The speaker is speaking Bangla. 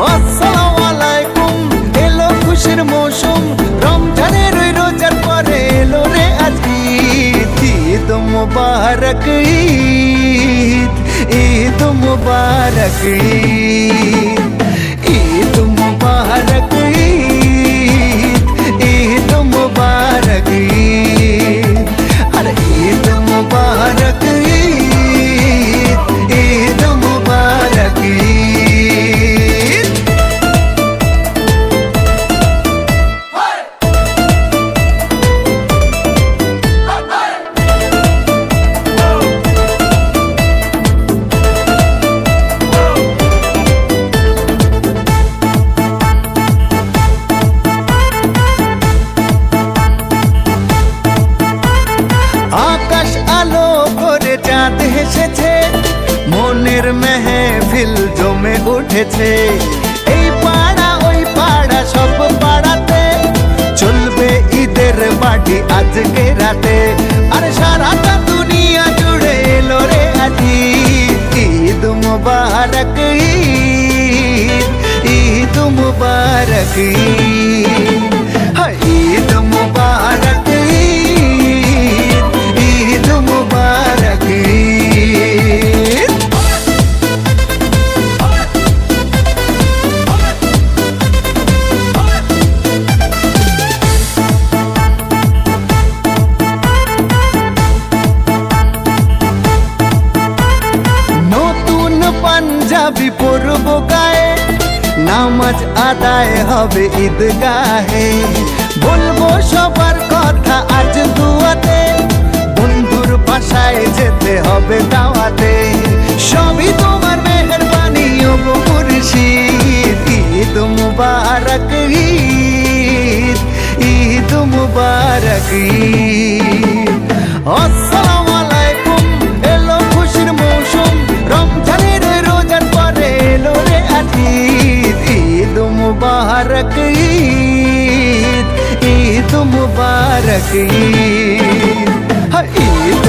আসসালামু আলাইকুম, এলো খুশির মৌসুম, রমজানের ওই রোজার পরে এলো রে আজ ঈদ। ঈদ মুবারক ঈদ, ঈদ মুবারক ঈদ, ঈদ মুবারক ঈদ, ঈদ মুবারক ঈদ, আরে ঈদ মুবারক ঈদ, ঈদ মুবারক ঈদ। আকাশ আলো করে চাঁদ হেসেছে, মনের মেহফিল জমে উঠেছে। এই পাড়া ওই পাড়া সব পাড়াতে চলবে ঈদের পার্টি আজকে রাতে। আর সারাটা দুনিয়া জুড়ে এলো রে আজ ঈদ। ঈদ মুবারক ঈদ, ঈদ মুবারক ঈদ, হায় ঈদ মুবারক ঈদ, ঈদ মুবারক ঈদ। নতুন পাঞ্জাবি পরব গায়ে, নামাজ আদায় হবে ঈদগাহে। বলবো সবার কথা আজ দুয়াতে, বন্ধুর বাসায় যেতে হবে দাওয়াতে। সবই তোমার মেহেরবানি ও গো মুর্শিদ। ঈদ মুবারক ঈদ, ঈদ মুবারক ঈদ। আসসালামু আলাইকুম, এলো খুশির মৌসুম, রমজানের রোজার পরে এলো রে আজ ঈদ। ঈদ মুবারক ঈদ, ঈদ মুবারক ঈদ, ঈদ